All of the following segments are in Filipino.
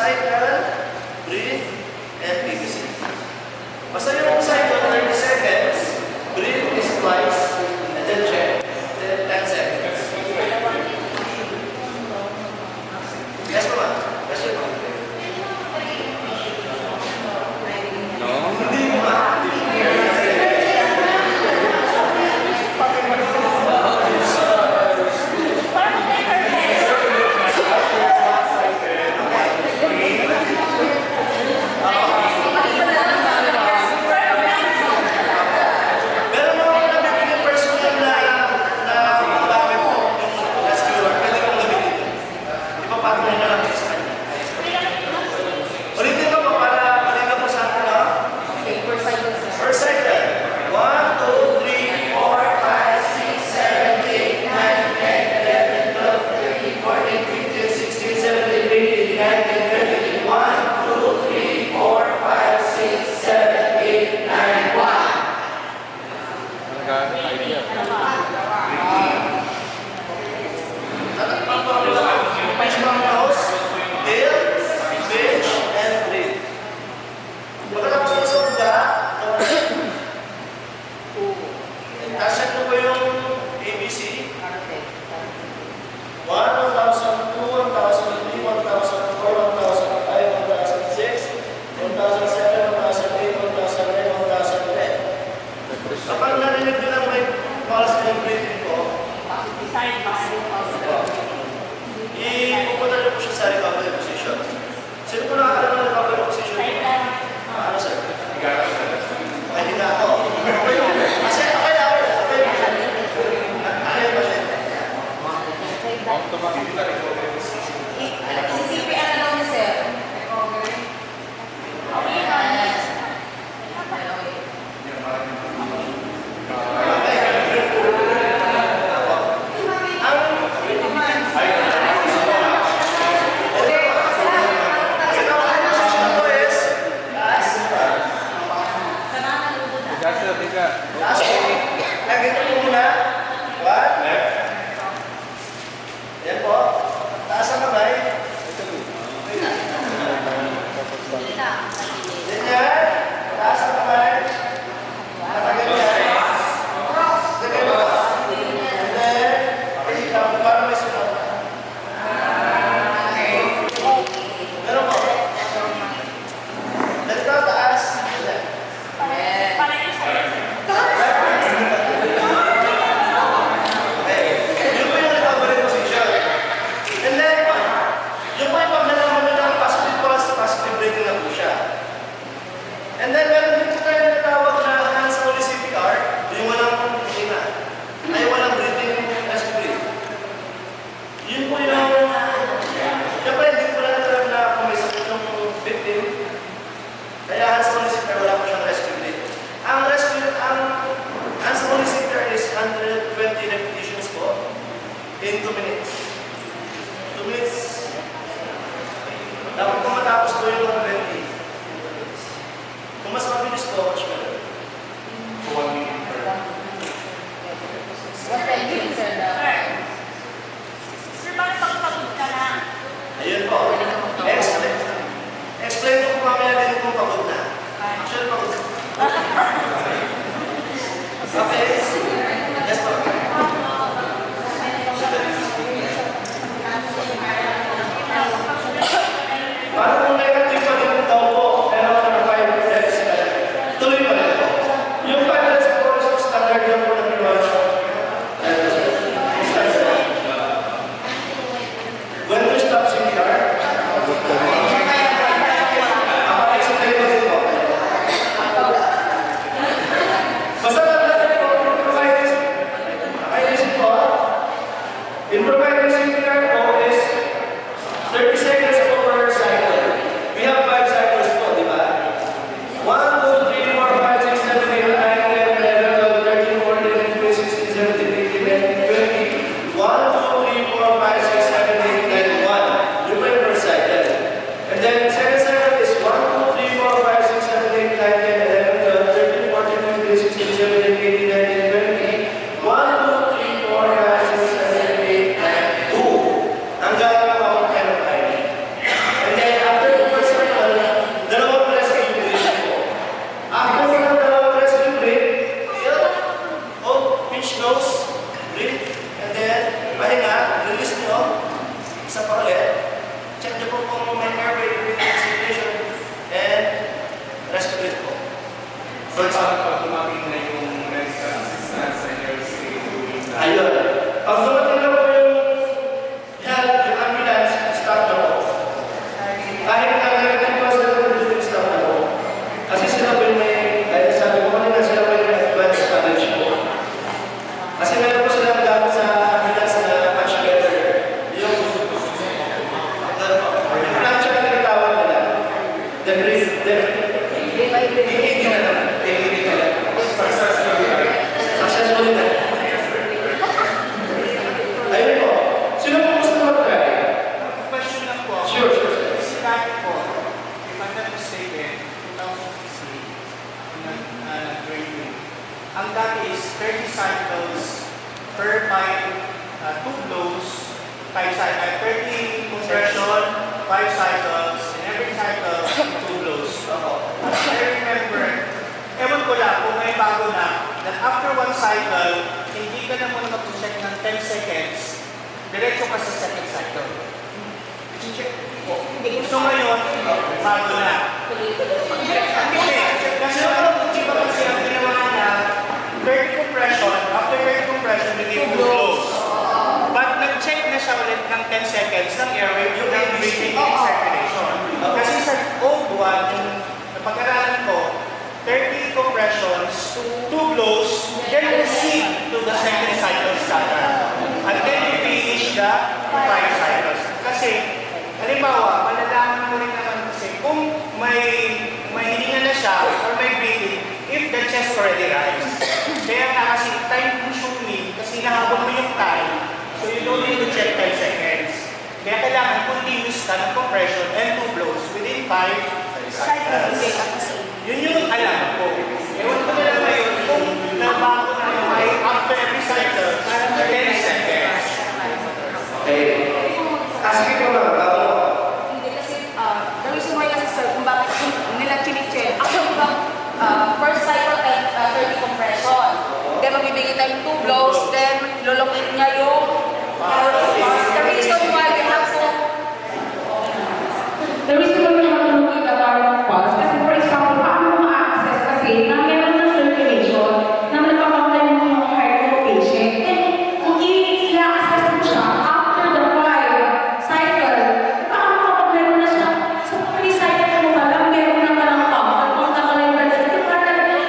cycle, breathe, and BBC. Basta yung cycle, 30 seconds, breathe is twice, and then check, then 10 seconds. Yes, mama. Yes, mama. No? Hindi mo ma. Kapag narinig nyo lang may pulse ng breathing ko, ipupunta nyo po siya sa recovery position. Sino po nakakalam ng recovery position? Ano sir? Ay, higa ako. Kasi, okay na. Ano yung pasyente? CPR na lang sir. And then, meron dito tayo na tawag na hands-only CPR, yung walang hina. Ay, walang breathing as breathe. Yun po yung, siyempre, hindi ko na natarap na kumisakit yung victim. Kaya hands-only CPR, wala po siyang rescue breath. Ang hands-only CPR is 120 repetitions po in 2 minutes. 2 minutes. Dapat kung matapos po yung 120. Kung mas mabilis po, much better. 1 minute per. Sir, bakit pagpagod ka na? Ayun po. Explain ko po mamaya din kung pagod na. Actually, pagod na. Okay. Yes po. per 2 blows, 5 cycles, 30 compression, 5 cycles, and every cycle, 2 blows. I remember, ewan ko lang kung may bago na, that after 1 cycle, hindi ka na muna mag-check ng 10 seconds, diretso ka sa second cycle. So ngayon, bago na. Kasi di ba kasi ang ginawa niya, 30 compression, after 30 compression, bigay 2 blows. But nag-check na siya ulit ng 10 seconds ng airway, yung breathing and circulation. Kasi sa old one, yung napag-aralan ko, 30 compressions, 2 blows, then proceed to the second cycle starter. And then you finish the 5 cycles. Kasi, halimbawa, malalaman mo rin naman kasi kung may hininga na siya or may breathing, if the chest already rise. Kaya nga kasi time consuming, kasi nahabol mo yung time, so you don't need to check 10 seconds. Kaya kailangan continuous ka ng compression and 2 blows within 5 cycles. Yun yung alam ko. Ewan ko na lang ngayon kung nabago na yung after every cycle, 10 seconds. Kasi ito lang, Hindi kasi, the reason why kasi sir, kung bakit nila chinik-check, actually ba, first cycle ay 30 compression. Then magbibigay tayo ng 2 blows, then lulungit niya yung the reason why we have to look at our pulse, kasi for example, paano mo ma-access kasi na meron ng circulation na nagpapakita yung heart ng patient. And kung i-access mo siya after the 5 cycle, paano kapag meron na siya sa 3 cycle mo pa lang, meron na ka ng pump, nagpunta ka lang yung dati,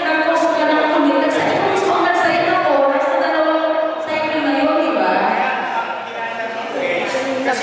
nag-post ka ng commit, nag-sa'yo, gusto ko nag-sa'yo na ko, nasa 2 cycle na yun, di ba? Kasi